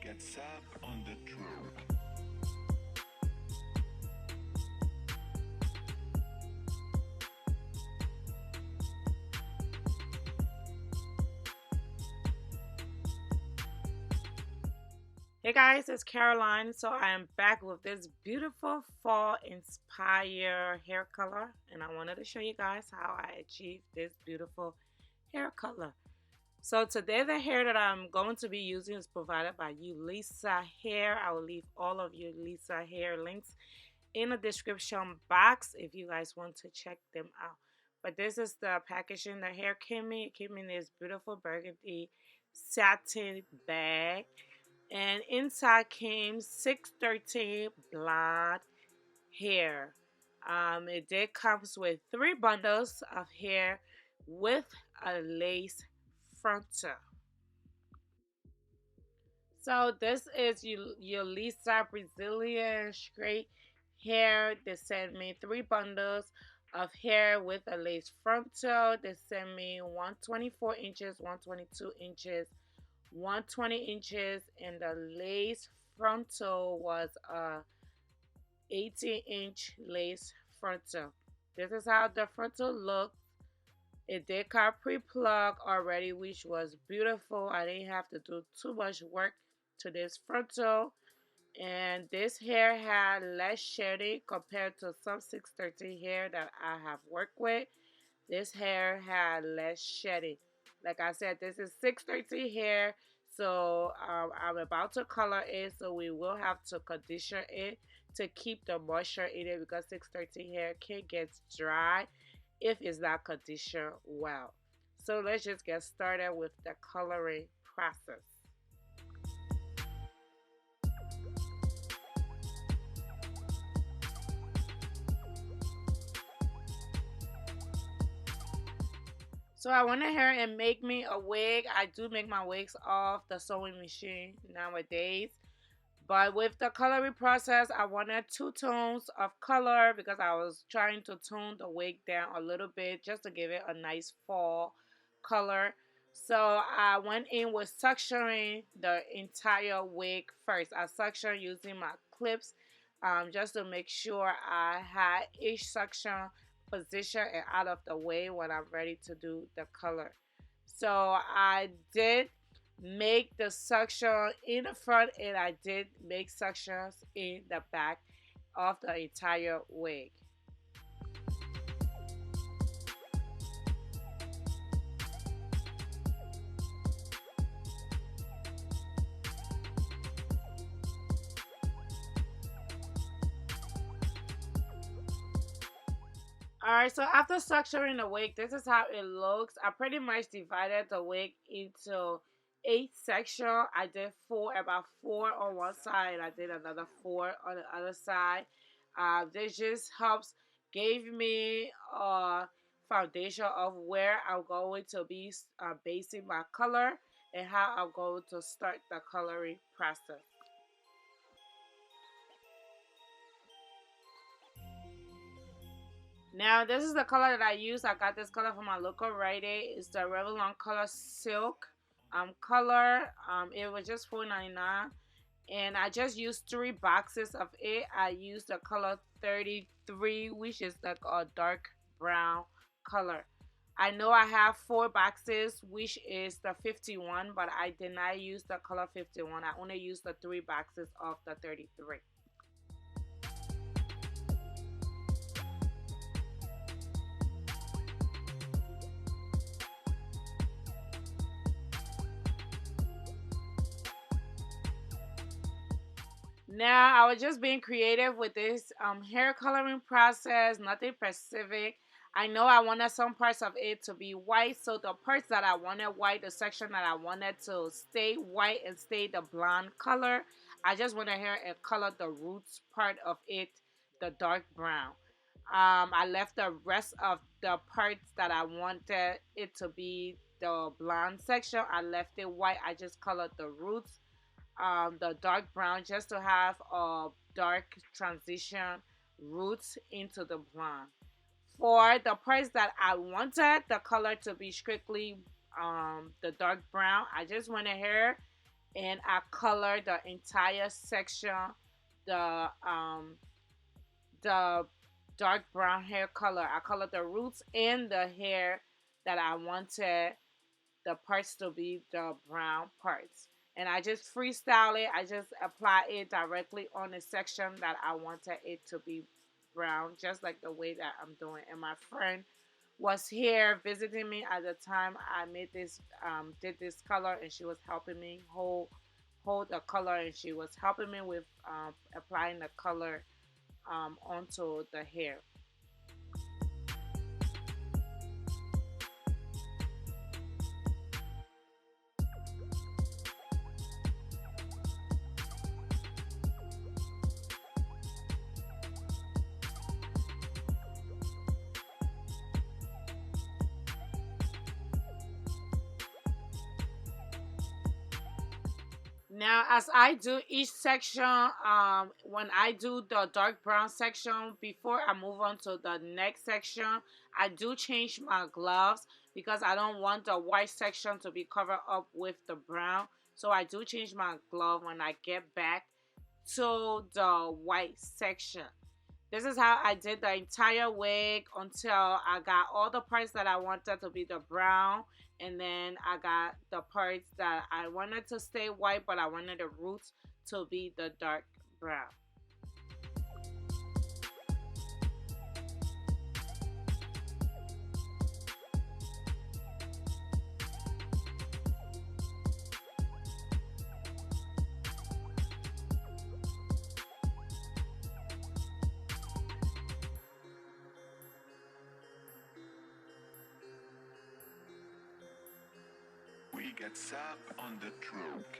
gets up on the truth. Hey guys, it's Caroline. So I am back with this beautiful fall inspired hair color, and I wanted to show you guys how I achieved this beautiful hair color. So today the hair that I'm going to be using is provided by Yolissa Hair. I will leave all of Yolissa Hair links in the description box if you guys want to check them out. But this is the packaging the hair came in. It came in this beautiful burgundy satin bag. And inside came 613 blonde hair. It did comes with 3 bundles of hair with a lace frontal. So this is Yolissa Brazilian straight hair. They sent me 3 bundles of hair with a lace frontal. They sent me 124 inches, 122 inches, 120 inches, and the lace frontal was a 18-inch lace frontal. This is how the frontal looked. It did come pre-plug already, which was beautiful. I didn't have to do too much work to this frontal. And this hair had less shedding compared to some 630 hair that I have worked with. This hair had less shedding. Like I said, this is 630 hair, so I'm about to color it, so we will have to condition it to keep the moisture in it because 630 hair can get dry if it's not conditioned well. So let's just get started with the coloring process. So I went ahead and make me a wig. I do make my wigs off the sewing machine nowadays. But with the coloring process, I wanted 2 tones of color because I was trying to tone the wig down a little bit just to give it a nice fall color. So I went in with suctioning the entire wig first. I suction using my clips just to make sure I had each suction position and out of the way when I'm ready to do the color. So I did make the suction in the front and I did make suctions in the back of the entire wig. Alright, so after suctioning the wig, this is how it looks. I pretty much divided the wig into 8 sections. I did about 4 on one side, and I did another 4 on the other side. This just helps gave me a foundation of where I'm going to be basing my color and how I'm going to start the coloring process. Now this is the color that I use. I got this color from my local Rite Aid. It's the Revlon Color Silk color. It was just $4.99, and I just used 3 boxes of it. I used the color 33, which is like a dark brown color. I know I have 4 boxes, which is the 51, but I did not use the color 51. I only used the 3 boxes of the 33. Now, I was just being creative with this hair coloring process, nothing specific. I know I wanted some parts of it to be white, so the parts that I wanted white, the section that I wanted to stay white and stay the blonde color, I just went ahead and colored the roots part of it the dark brown. I left the rest of the parts that I wanted it to be the blonde section. I left it white. I just colored the roots the dark brown just to have a dark transition roots into the blonde. For the parts that I wanted the color to be strictly the dark brown, I just went ahead and I color the entire section, the the dark brown hair color. I colored the roots and the hair that I wanted the parts to be the brown parts. And I just freestyle it. I just apply it directly on the section that I wanted it to be brown, just like the way that I'm doing. And my friend was here visiting me at the time I made this, did this color, and she was helping me hold the color, and she was helping me with applying the color onto the hair. Now, as I do each section, when I do the dark brown section, before I move on to the next section, I do change my gloves because I don't want the white section to be covered up with the brown. So I do change my glove when I get back to the white section. This is how I did the entire wig until I got all the parts that I wanted to be the brown, and then I got the parts that I wanted to stay white, but I wanted the roots to be the dark brown. We get sap on the truck.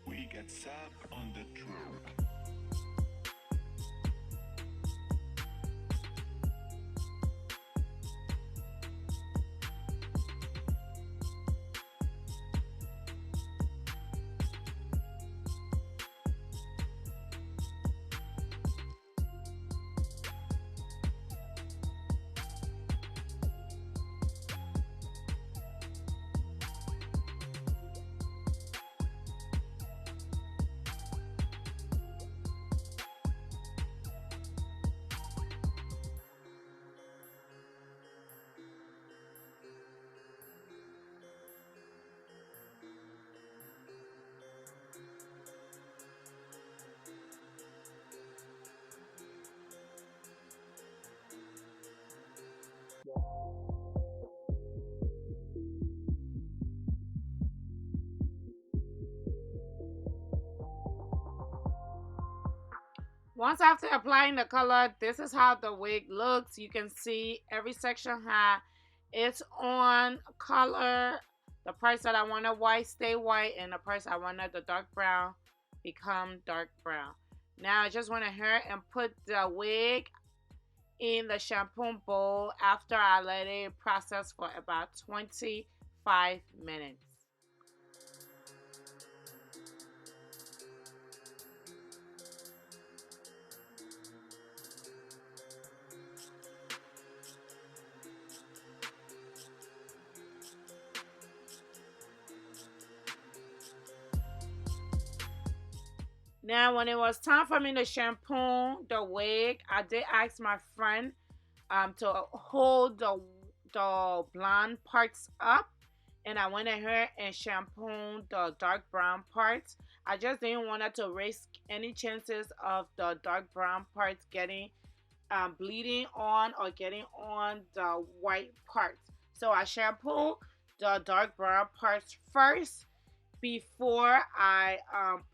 We get sap on the truck. Once after applying the color, this is how the wig looks. You can see every section has its own color. The parts that I wanted white stay white, and the parts I wanted the dark brown become dark brown. Now I just went ahead and put the wig in the shampoo bowl after I let it process for about 25 minutes. Now, when it was time for me to shampoo the wig, I did ask my friend to hold the blonde parts up, and I went ahead and shampooed the dark brown parts. I just didn't want to risk any chances of the dark brown parts getting bleeding on or getting on the white parts. So I shampooed the dark brown parts first before I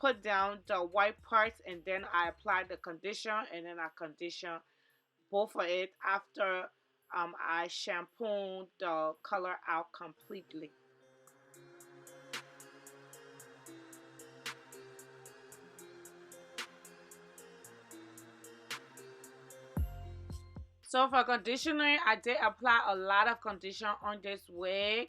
put down the white parts, and then I applied the conditioner, and then I condition both of it after I shampooed the color out completely. So for conditioner, I did apply a lot of conditioner on this wig,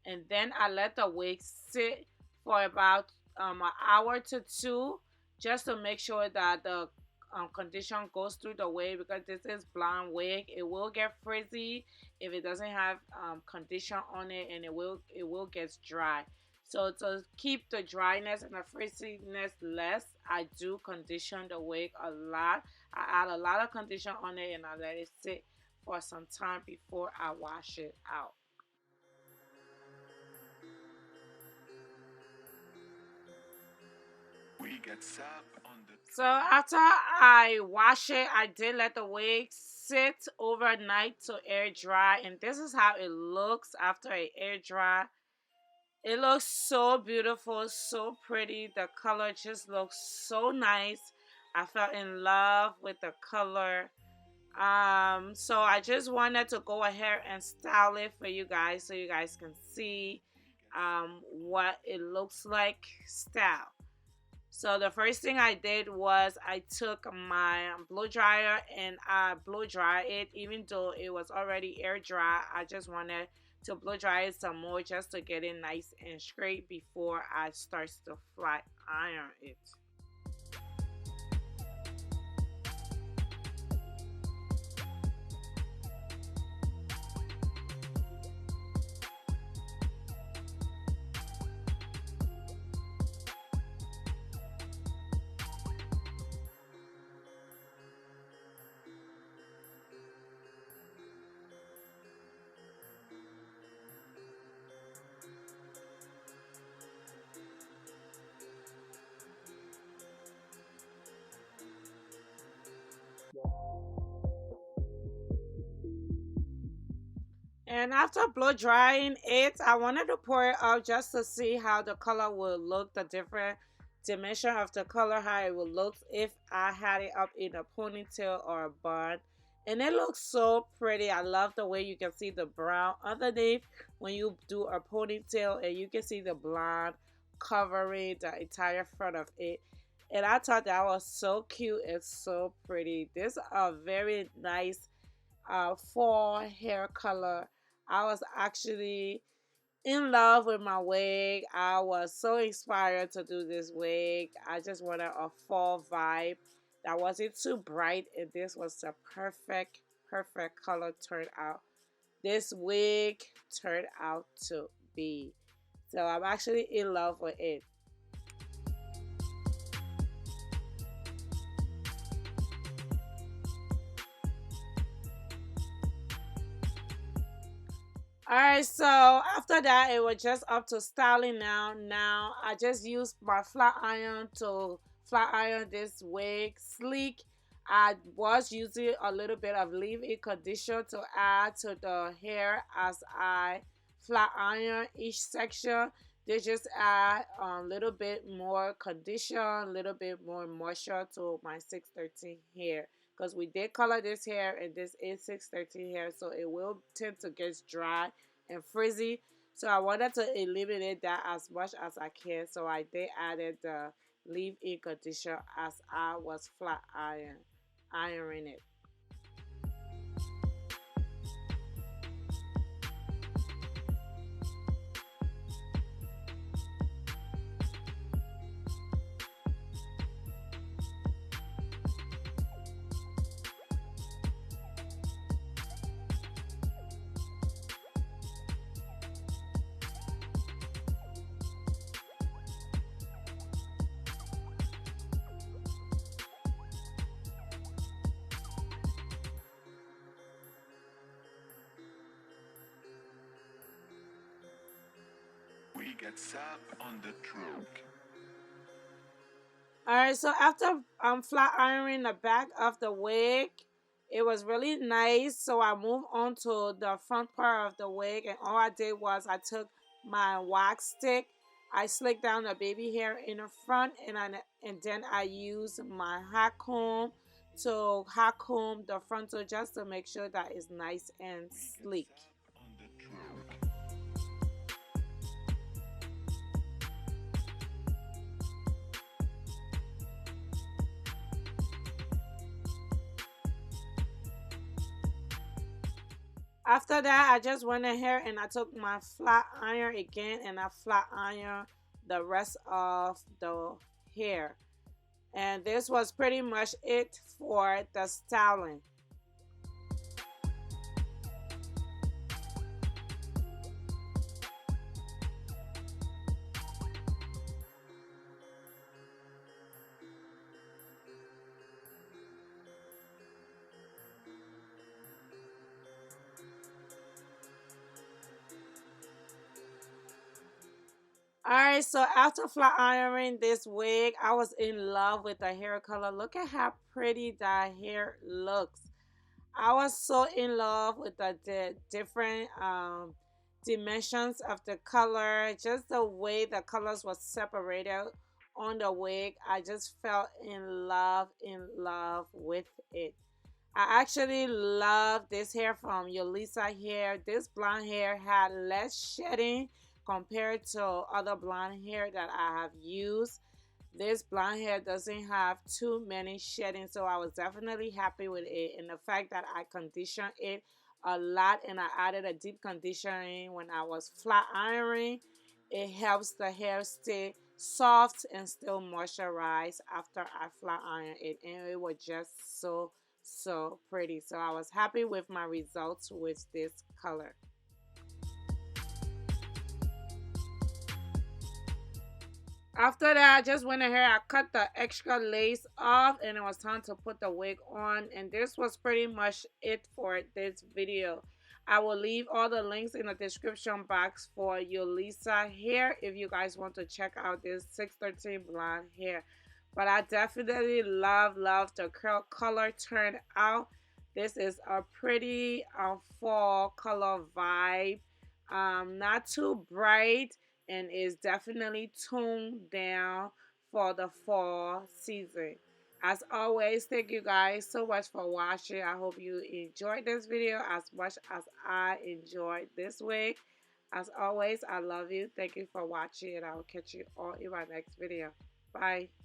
and then I let the wig sit for about an hour to two, just to make sure that the conditioner goes through the wig, because this is blonde wig. It will get frizzy if it doesn't have conditioner on it, and it will get dry. So to keep the dryness and the frizziness less, I do condition the wig a lot. I add a lot of conditioner on it, and I let it sit for some time before I wash it out. We get sap on the So after I wash it, I did let the wig sit overnight to air dry, and this is how it looks after it air dry. It looks so beautiful, so pretty. The color just looks so nice. I fell in love with the color. So I just wanted to go ahead and style it for you guys, so you guys can see what it looks like style. So the first thing I did was I took my blow dryer and I blow dry it. Even though it was already air dry, I just wanted to blow dry it some more, just to get it nice and straight before I start to flat iron it. And after blow drying it, I wanted to pour it out just to see how the color will look, the different dimension of the color, how it will look if I had it up in a ponytail or a bun. And it looks so pretty. I love the way you can see the brown underneath when you do a ponytail, and you can see the blonde covering the entire front of it. And I thought that was so cute and so pretty. This is a very nice fall hair color. I was actually in love with my wig. I was so inspired to do this wig. I just wanted a fall vibe that wasn't too bright, and this was the perfect color turned out. This wig turned out to be. So I'm actually in love with it. Alright, so after that, it was just up to styling now. Now, I just used my flat iron to flat iron this wig sleek. I was using a little bit of leave-in conditioner to add to the hair as I flat iron each section. They just add a little bit more conditioner, a little bit more moisture to my 613 hair. Because we did color this hair, and this is 613 hair, so it will tend to get dry and frizzy. So I wanted to eliminate that as much as I can. So I did added the leave-in conditioner as I was flat ironing it. we get sap on the trunk. Alright, so after flat ironing the back of the wig, it was really nice. So I moved on to the front part of the wig, and all I did was I took my wax stick, I slicked down the baby hair in the front, and then I used my hot comb to hot comb the frontal, just to make sure that it's nice and sleek. On the trunk. After that, I just went ahead and I took my flat iron again and I flat iron the rest of the hair. And this was pretty much it for the styling. Alright, so after flat ironing this wig, I was in love with the hair color. Look at how pretty that hair looks. I was so in love with the different dimensions of the color, just the way the colors were separated on the wig. I just felt in love with it. I actually love this hair from Yolissa Hair. This blonde hair had less shedding compared to other blonde hair that I have used. This blonde hair doesn't have too many shedding, so I was definitely happy with it. And the fact that I conditioned it a lot and I added a deep conditioning when I was flat ironing, it helps the hair stay soft and still moisturized after I flat iron it, and it was just so pretty. So I was happy with my results with this color. After that, I just went ahead, I cut the extra lace off and it was time to put the wig on. And this was pretty much it for this video. I will leave all the links in the description box for Yolissa Hair if you guys want to check out this 613 blonde hair. But I definitely love the curl color turned out. This is a pretty fall color vibe. Not too bright and is definitely toned down for the fall season. As always, thank you guys so much for watching. I hope you enjoyed this video as much as I enjoyed this week. As always, I love you. Thank you for watching and I will catch you all in my next video. Bye.